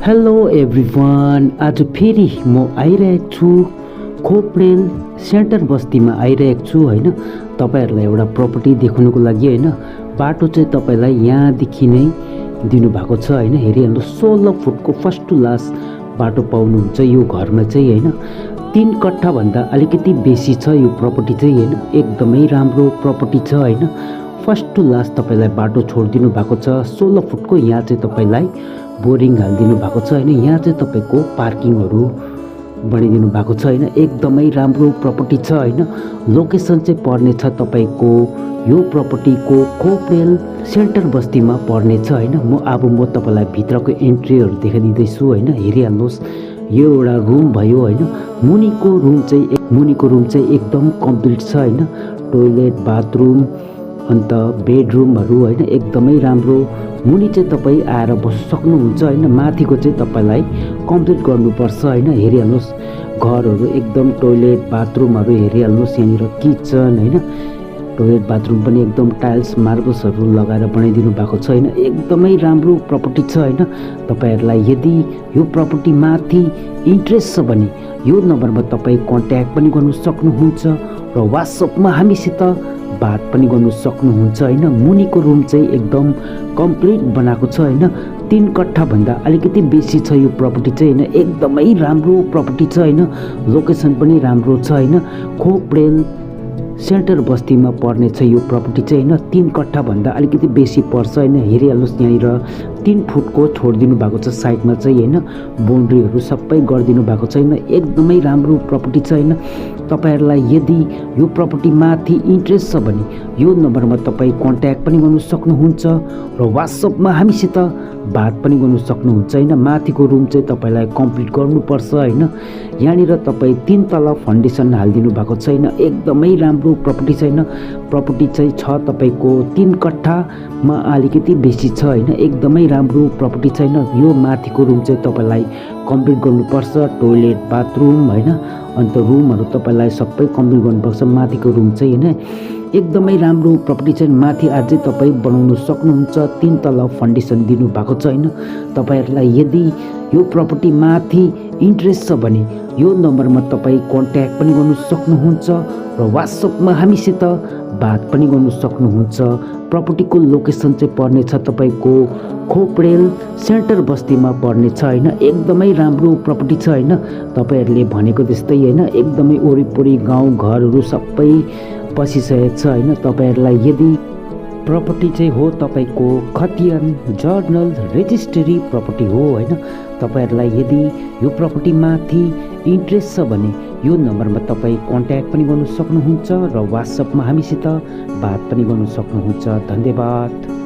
Hello everyone, आज फेरि म आइरहेको छु खोपरेल सेन्टर बस्तीमा आइरहेको छु होइन। तपाईँहरूलाई एउटा प्रपर्टी देखाउनुको लागि होइन। बाटो चाहिँ तपाईँलाई यहाँदेखि नै दिनुभएको छ होइन। हेरिहाल्नु 16 फुटको फर्स्ट टु लास्ट बाटो पाउनुहुन्छ यो घरमा चाहिँ होइन। 3 कट्ठाभन्दा अलिकति बेसी छ यो प्रपर्टी चाहिँ होइन। एकदमै राम्रो प्रपर्टी छ होइन। फर्स्ट टु लास्ट तपाईँलाई बाटो छोडिदिनु भएको छ 16 फुटको। यहाँ चाहिँ तपाईँलाई बोरिङ हालिदिनु भएको छ होइन। यहाँ चाहिँ तपाईँको पार्किङहरू बनाइदिनु भएको छ होइन। एकदमै राम्रो प्रपर्टी छ होइन। लोकेसन चाहिँ पर्ने छ तपाईँको यो प्रपर्टीको खोपरेल सेन्टर बस्तीमा पर्ने छ होइन। म तपाईँलाई भित्रको एन्ट्रीहरू देखाइदिँदैछु होइन। हेरिहाल्नुहोस्, यो एउटा रुम भयो होइन। मुनिको रुम चाहिँ एकदम कम्प्लिट छ होइन। टोइलेट, बाथरुम अन्त बेडरुमहरू होइन। एकदमै राम्रो। मुनि चाहिँ तपाईँ आएर बस्न सक्नुहुन्छ होइन। माथिको चाहिँ तपाईँलाई कम्प्लिट गर्नुपर्छ होइन। हेरिहाल्नुहोस्, घरहरू एकदम टोइलेट बाथरुमहरू हेरिहाल्नुहोस्। यहाँनिर किचन होइन। टोइलेट बाथरुम पनि एकदम टाइल्स मार्बल्सहरू लगाएर बनाइदिनु भएको छ होइन। एकदमै राम्रो प्रपर्टी छ होइन। तपाईँहरूलाई यदि यो प्रपर्टी माथि इन्ट्रेस्ट छ भने यो नम्बरमा तपाईँ कन्ट्याक्ट पनि गर्नु सक्नुहुन्छ र वाट्सएपमा हामीसित बात पनि गर्नु सक्नुहुन्छ होइन। मुनिको रुम चाहिँ एकदम कम्प्लिट बनाएको छ होइन। 3 कट्ठाभन्दा अलिकति बेसी छ यो प्रपर्टी चाहिँ होइन। एकदमै राम्रो प्रपर्टी छ होइन। लोकेसन पनि राम्रो छ होइन। खोपरेल सेन्टर बस्तीमा पर्ने छ यो प्रपर्टी चाहिँ होइन। 3 कट्ठाभन्दा अलिकति बेसी पर्छ होइन। हेरिहाल्नुहोस्, यहाँनिर 3 फुटको छोडिदिनु भएको छ साइडमा चाहिँ होइन। बाउन्ड्रीहरू सबै गरिदिनु भएको छैन। एकदमै राम्रो प्रपर्टी छ होइन। तपाईँहरूलाई यदि यो प्रपर्टी माथि इन्ट्रेस्ट छ भने यो नम्बरमा तपाईँ कन्ट्याक्ट पनि गर्नु सक्नुहुन्छ र वाट्सएपमा हामीसित बात पनि गर्नु सक्नुहुन्छ होइन। माथिको रुम चाहिँ तपाईँलाई कम्प्लिट गर्नुपर्छ होइन। यहाँनिर तपाईँ 3 तला फाउन्डेसन हालिदिनु भएको छैन। एकदमै राम्रो प्रपर्टी छैन। प्रपर्टी चाहिँ छ तपाईँको 3 कट्ठामा अलिकति बेसी छ होइन। एकदमै राम्रो प्रपर्टी छैन। यो माथिको रुम चाहिँ तपाईँलाई कम्प्लिट गर्नुपर्छ। टोइलेट बाथरुम होइन। अन्त रुमहरू तपाईँलाई सबै कम्प्लिट गर्नुपर्छ माथिको रुम चाहिँ होइन। एकदमै राम्रो प्रपर्टी चाहिँ माथि अझै तपाईँ बनाउनु सक्नुहुन्छ। 3 तला फाउन्डेसन दिनुभएको छ होइन। तपाईँहरूलाई यदि यो प्रपर्टी माथि इन्ट्रेस्ट छ भने यो नम्बरमा तपाईँ कन्ट्याक्ट पनि गर्नु सक्नुहुन्छ र वाट्सएपमा हामीसित बात पनि गर्नु सक्नुहुन्छ। प्रपर्टीको लोकेसन चाहिँ पर्ने छ तपाईँको खोपरेल सेन्टर बस्तीमा पर्ने छ होइन। एकदमै राम्रो प्रपर्टी छ होइन। तपाईँहरूले भनेको जस्तै होइन। एकदमै वरिपरि गाउँ घरहरू सबै बसिसकेको छ होइन। तपाईँहरूलाई यदि प्रपर्टी चाहिँ हो तपाईँको खतियान जर्नल रेजिस्ट्री प्रपर्टी हो होइन। तपाईँहरूलाई यदि यो प्रपर्टी माथि इन्ट्रेस्ट छ भने यो नम्बरमा तपाईँ कन्ट्याक्ट पनि गर्नु सक्नुहुन्छ र वाट्सएपमा हामीसित बात पनि गर्नु सक्नुहुन्छ। धन्यवाद।